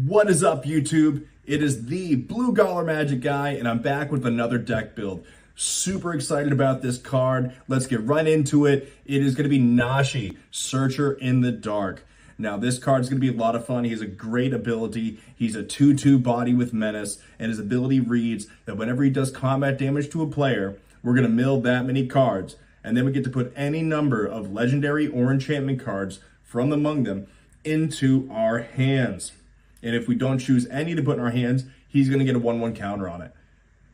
What is up, YouTube? It is the Blue Collar Magic Guy, and I'm back with another deck build. Super excited about this card. Let's get right into it. It is going to be Nashi, Searcher in the Dark. Now, this card is going to be a lot of fun. He has a great ability. He's a 2/2 body with Menace, and his ability reads that whenever he does combat damage to a player, we're going to mill that many cards, and then we get to put any number of legendary or enchantment cards from among them into our hands. And if we don't choose any to put in our hands, he's going to get a 1/1 counter on it.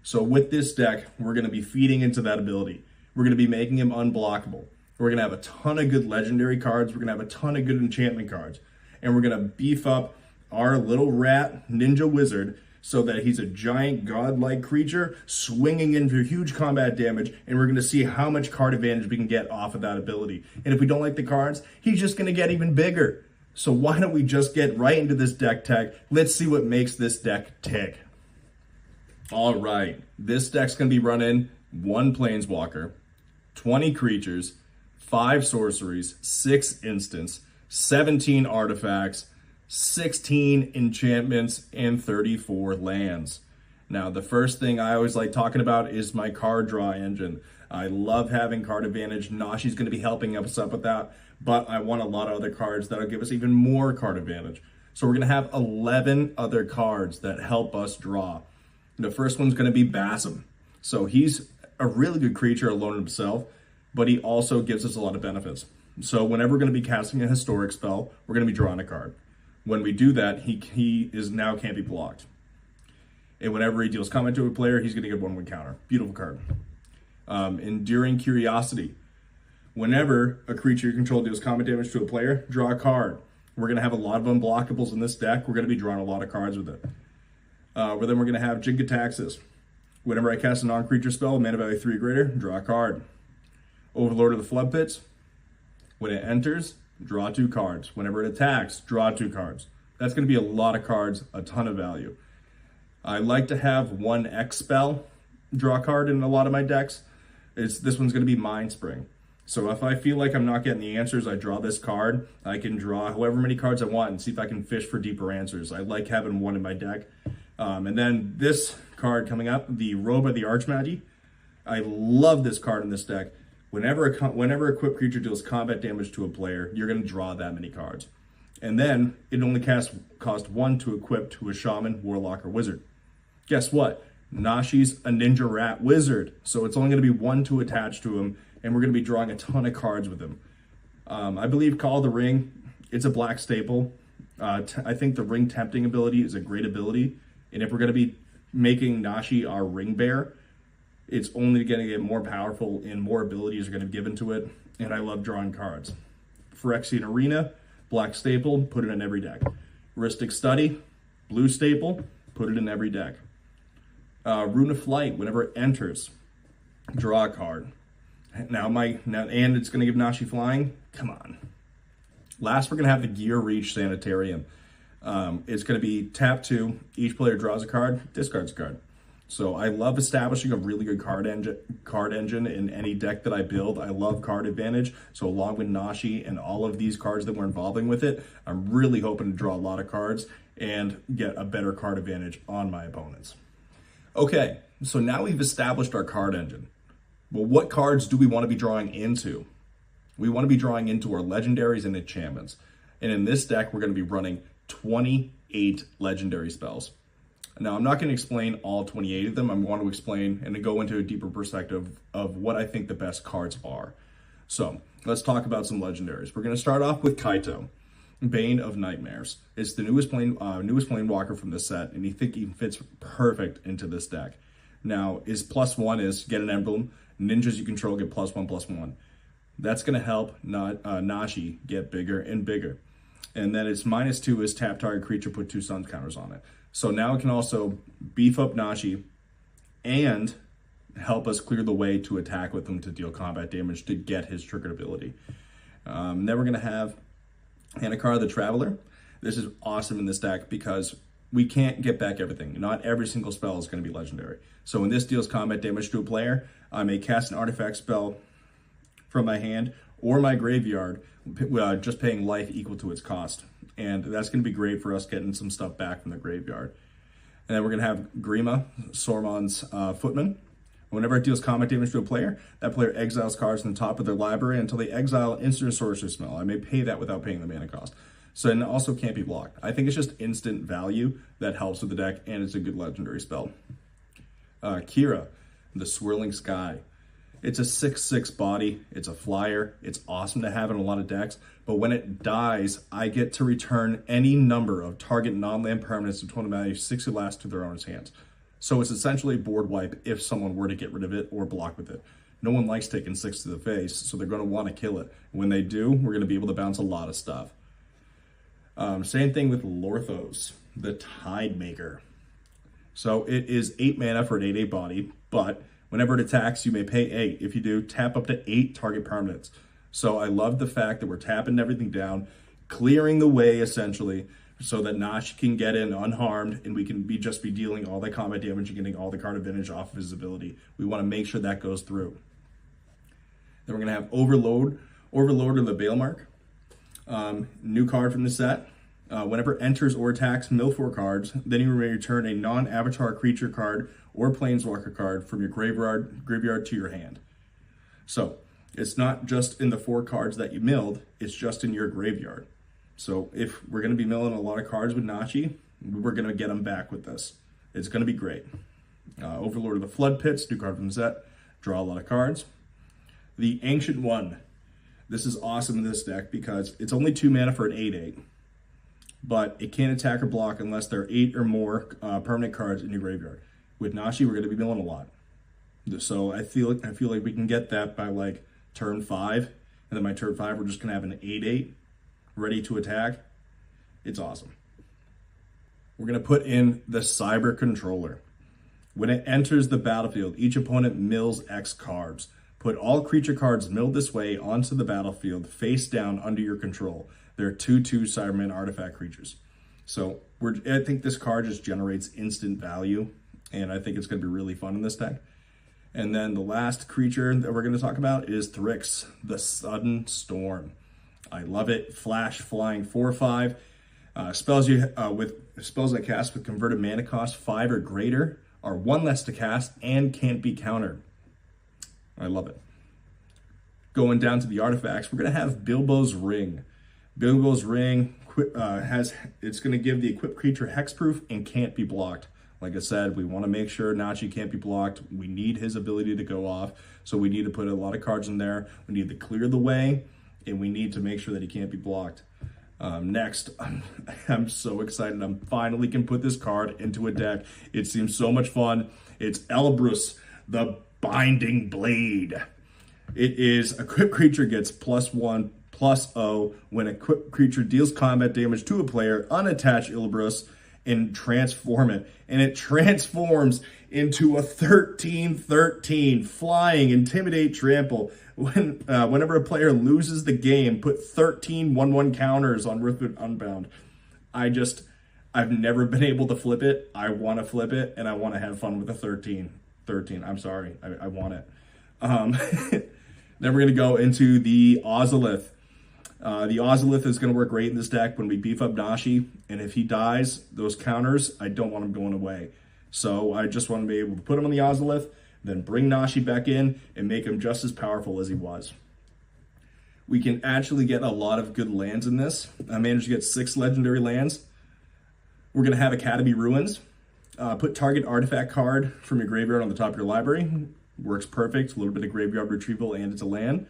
So with this deck, we're going to be feeding into that ability. We're going to be making him unblockable. We're going to have a ton of good legendary cards. We're going to have a ton of good enchantment cards. And we're going to beef up our little rat ninja wizard so that he's a giant godlike creature swinging into huge combat damage. And we're going to see how much card advantage we can get off of that ability. And if we don't like the cards, he's just going to get even bigger. So why don't we just get right into this deck tech? Let's see what makes this deck tick. All right, this deck's gonna be running 1 Planeswalker, 20 creatures, 5 sorceries, 6 instants, 17 artifacts, 16 enchantments, and 34 lands. Now, the first thing I always like talking about is my card draw engine. I love having card advantage. Nashi's going to be helping us up with that, but I want a lot of other cards that'll give us even more card advantage. So we're going to have 11 other cards that help us draw. The first one's going to be Basim. So he's a really good creature alone himself, but he also gives us a lot of benefits. So whenever we're going to be casting a historic spell, we're going to be drawing a card. When we do that, he is now can't be blocked. And whenever he deals combat to a player, he's going to get 1/1 counter. Beautiful card. Enduring Curiosity. Whenever a creature you control deals combat damage to a player, draw a card. We're going to have a lot of unblockables in this deck. We're going to be drawing a lot of cards with it. Then we're going to have Jin-Gitaxias. Whenever I cast a non-creature spell, mana value 3 or greater, draw a card. Overlord of the Flood Pits. When it enters, draw 2 cards. Whenever it attacks, draw 2 cards. That's going to be a lot of cards, a ton of value. I like to have 1 X spell draw card in a lot of my decks. This one's going to be Mind Spring. So if I feel like I'm not getting the answers, I draw this card. I can draw however many cards I want and see if I can fish for deeper answers. I like having 1 in my deck. And then this card coming up, the Robe of the Archmagi. I love this card in this deck. Whenever equipped creature deals combat damage to a player, you're going to draw that many cards. And then it only cost 1 to equip to a Shaman, Warlock, or Wizard. Guess what? Nashi's a Ninja Rat Wizard, so it's only going to be 1 to attach to him, and we're going to be drawing a ton of cards with him. I believe Call of the Ring, it's a black staple. I think the Ring Tempting ability is a great ability, and if we're going to be making Nashi our Ring Bear, it's only going to get more powerful and more abilities are going to be given to it, and I love drawing cards. Phyrexian Arena, black staple, put it in every deck. Rhystic Study, blue staple, put it in every deck. Rune of Flight, whenever it enters, draw a card. And it's going to give Nashi flying. Come on. Last, we're going to have the Geier Reach Sanitarium. It's going to be tap 2. Each player draws a card, discards a card. So I love establishing a really good card engine in any deck that I build. I love card advantage. So along with Nashi and all of these cards that we're involving with it, I'm really hoping to draw a lot of cards and get a better card advantage on my opponents. Okay, so now we've established our card engine. Well, what cards do we want to be drawing into? We want to be drawing into our legendaries and enchantments. And in this deck, we're going to be running 28 legendary spells. Now, I'm not going to explain all 28 of them. I want to explain and to go into a deeper perspective of what I think the best cards are. So let's talk about some legendaries. We're going to start off with Kaito, Bane of Nightmares. It's the newest Planewalker from this set, and I think he fits perfect into this deck. Now, his +1 is get an emblem. Ninjas you control get +1/+1. That's going to help Nashi get bigger and bigger. And then its -2 is tap target creature, put 2 Suns counters on it. So now it can also beef up Nashi and help us clear the way to attack with him to deal combat damage to get his triggered ability. Then we're going to have Hanakar the Traveler. This is awesome in this deck because we can't get back everything. Not every single spell is going to be legendary. So when this deals combat damage to a player, I may cast an artifact spell from my hand or my graveyard, just paying life equal to its cost. And that's going to be great for us getting some stuff back from the graveyard. And then we're going to have Grima, Sormon's Footman. Whenever it deals combat damage to a player, that player exiles cards from the top of their library until they exile instant sorcery spell. I may pay that without paying the mana cost. So it also can't be blocked. I think it's just instant value that helps with the deck, and it's a good legendary spell. Kira, the Swirling Sky. It's a 6/6 body. It's a flyer. It's awesome to have in a lot of decks. But when it dies, I get to return any number of target non-land permanents of total value 6 or less to their owner's hands. So it's essentially a board wipe if someone were to get rid of it or block with it. No one likes taking 6 to the face, so they're going to want to kill it. When they do, we're going to be able to bounce a lot of stuff. Same thing with Lorthos, the Tide Maker. So it is 8 mana for an 8/8 body, but whenever it attacks, you may pay 8. If you do, tap up to 8 target permanents. So I love the fact that we're tapping everything down, clearing the way essentially, so that Nashi can get in unharmed and we can just be dealing all that combat damage and getting all the card advantage off of his ability. We want to make sure that goes through. Then we're going to have Overloader the Bailmark. New card from the set. Whenever enters or attacks, mill 4 cards, then you may return a non-avatar creature card or planeswalker card from your graveyard to your hand. So it's not just in the 4 cards that you milled, it's just in your graveyard. So if we're going to be milling a lot of cards with Nashi, we're going to get them back with this. It's going to be great. Overlord of the Flood Pits, new card from the set. Draw a lot of cards. The Ancient One. This is awesome in this deck because it's only 2 mana for an 8/8. But it can't attack or block unless there are 8 or more permanent cards in your graveyard. With Nashi, we're going to be milling a lot. So I feel like we can get that by like turn 5. And then by turn 5, we're just going to have an 8/8. Ready to attack. It's awesome. We're going to put in the Cyber Controller. When it enters the battlefield, each opponent mills X cards. Put all creature cards milled this way onto the battlefield, face down under your control. They're 2/2 Cyberman artifact creatures. So I think this card just generates instant value, and I think it's going to be really fun in this deck. And then the last creature that we're going to talk about is Thryx, the Sudden Storm. I love it. Flash, flying, 4/5. Spells that cast with converted mana cost 5 or greater are 1 less to cast and can't be countered. I love it. Going down to the artifacts, we're going to have Bilbo's Ring. Bilbo's Ring it's going to give the equipped creature hexproof and can't be blocked. Like I said, we want to make sure Nashi can't be blocked. We need his ability to go off, so we need to put a lot of cards in there. We need to clear the way, and we need to make sure that he can't be blocked. Next, I'm so excited. I finally can put this card into a deck. It seems so much fun. It's Elbrus, the Binding Blade. It is equipped creature gets +1/+0 when a equipped creature deals combat damage to a player. Unattach Elbrus and transform it. And it transforms into a 13/13 flying, intimidate, trample. Whenever a player loses the game, put 13 1/1 counters on Riptide Unbound. I've never been able to flip it. I want to flip it, and I want to have fun with the 13. I'm sorry. I want it. Then we're going to go into the Ozolith. The Ozolith is going to work great in this deck when we beef up Nashi, and if he dies, those counters, I don't want him going away. So I just want to be able to put him on the Ozolith, then bring Nashi back in and make him just as powerful as he was. We can actually get a lot of good lands in this. I managed to get 6 legendary lands. We're going to have Academy Ruins. Put target artifact card from your graveyard on the top of your library. Works perfect. A little bit of graveyard retrieval, and it's a land.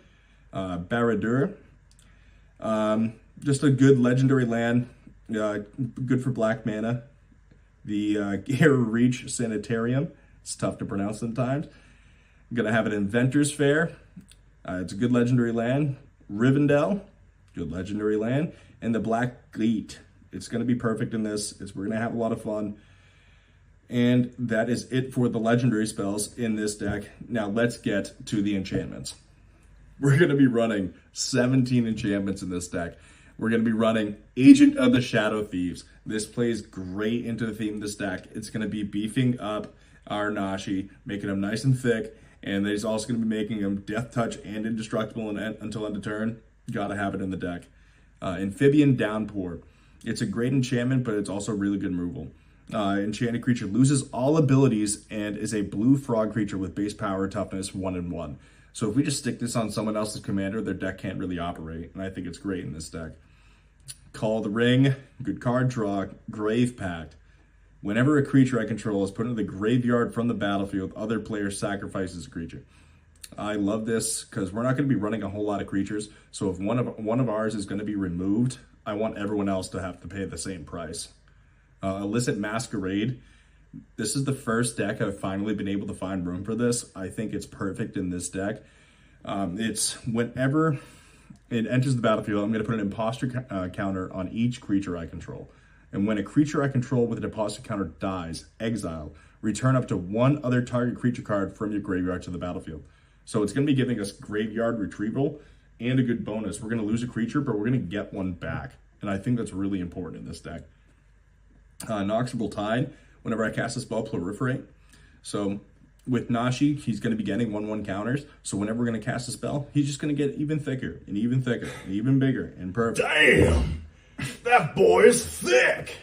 Baradur. Just a good legendary land. Good for black mana. The Geier Reach Sanitarium. It's tough to pronounce sometimes. I'm going to have an Inventors Fair. It's a good legendary land. Rivendell. Good legendary land. And the Black Gleet. It's going to be perfect in this. We're going to have a lot of fun. And that is it for the legendary spells in this deck. Now let's get to the enchantments. We're going to be running 17 enchantments in this deck. We're going to be running Agent of the Shadow Thieves. This plays great into the theme of this deck. It's going to be beefing up our Nashi, making him nice and thick, and he's also going to be making him Death Touch and indestructible until end of turn. Got to have it in the deck. Amphibian Downpour. It's a great enchantment, but it's also really good removal. Enchanted creature loses all abilities and is a blue frog creature with base power, toughness, 1 and 1. So if we just stick this on someone else's commander, their deck can't really operate, and I think it's great in this deck. Call the Ring, good card draw, Grave Pact. Whenever a creature I control is put into the graveyard from the battlefield, other players sacrifices a creature. I love this because we're not going to be running a whole lot of creatures, so if one of ours is going to be removed, I want everyone else to have to pay the same price. Illicit Masquerade. This is the first deck I've finally been able to find room for this. I think it's perfect in this deck. It's whenever it enters the battlefield, I'm going to put an imposter counter on each creature I control. And when a creature I control with an imposter counter dies, exile, return up to one other target creature card from your graveyard to the battlefield. So it's going to be giving us graveyard retrieval and a good bonus. We're going to lose a creature, but we're going to get one back. And I think that's really important in this deck. Inexorable Tide. Whenever I cast a spell, proliferate. So with Nashi, he's going to be getting 1/1 counters. So whenever we're going to cast a spell, he's just going to get even thicker and even thicker and even bigger and perfect. Damn! That boy is thick!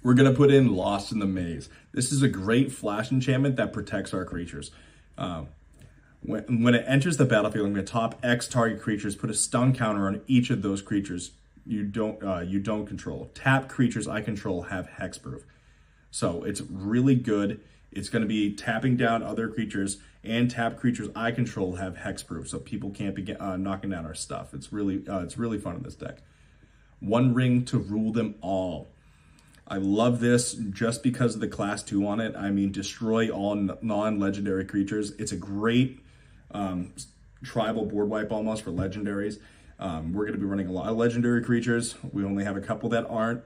We're going to put in Lost in the Maze. This is a great flash enchantment that protects our creatures. When it enters the battlefield, I'm going to top X target creatures, put a stun counter on each of those creatures you don't control. Tap creatures I control have hexproof. So it's really good. It's going to be tapping down other creatures, and tap creatures I control have hexproof, so people can't be knocking down our stuff. It's really fun in this deck. One Ring to rule them all. I love this just because of the class 2 on it. I mean, destroy all non-legendary creatures. It's a great tribal board wipe almost for legendaries. We're going to be running a lot of legendary creatures. We only have a couple that aren't,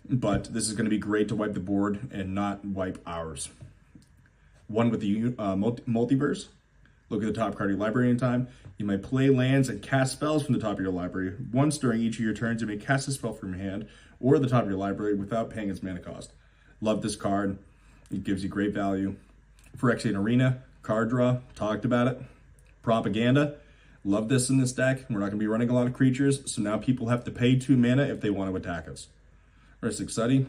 but this is going to be great to wipe the board and not wipe ours. One with the multiverse. Look at the top card of your library in time. You may play lands and cast spells from the top of your library. Once during each of your turns, you may cast a spell from your hand or the top of your library without paying its mana cost. Love this card. It gives you great value. Phyrexian Arena, card draw, talked about it. Propaganda. Love this in this deck. We're not going to be running a lot of creatures, so now people have to pay 2 mana if they want to attack us. Rhystic Study,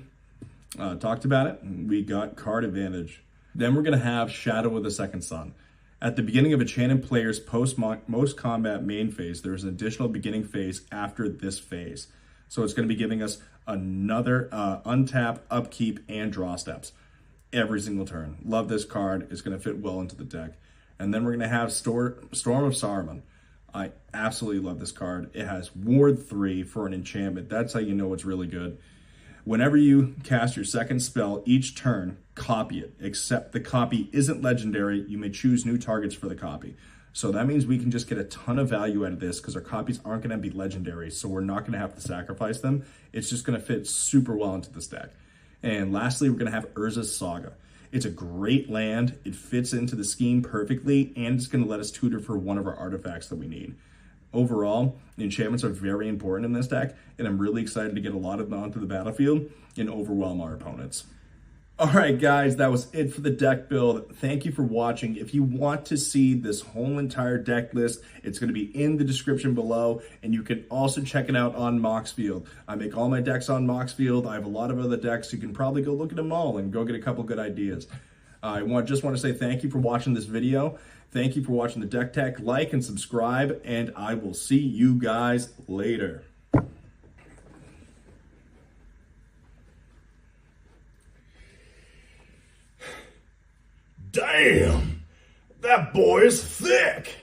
talked about it. We got card advantage. Then we're going to have Shadow of the Second Sun. At the beginning of a Enchanted player's post-combat main phase, there's an additional beginning phase after this phase. So it's going to be giving us another untap, upkeep, and draw steps every single turn. Love this card. It's going to fit well into the deck. And then we're going to have Storm of Saruman. I absolutely love this card. It has Ward 3 for an enchantment. That's how you know it's really good. Whenever you cast your second spell each turn, copy it. Except the copy isn't legendary, you may choose new targets for the copy. So that means we can just get a ton of value out of this because our copies aren't going to be legendary, so we're not going to have to sacrifice them. It's just going to fit super well into this deck. And lastly, we're going to have Urza's Saga. It's a great land. It fits into the scheme perfectly, and it's going to let us tutor for one of our artifacts that we need. Overall, the enchantments are very important in this deck, and I'm really excited to get a lot of them onto the battlefield and overwhelm our opponents. Alright guys, that was it for the deck build. Thank you for watching. If you want to see this whole entire deck list, it's going to be in the description below, and you can also check it out on Moxfield. I make all my decks on Moxfield. I have a lot of other decks. You can probably go look at them all and go get a couple good ideas. I just want to say thank you for watching this video. Thank you for watching the Deck Tech. Like and subscribe, and I will see you guys later. Damn! That boy is thick!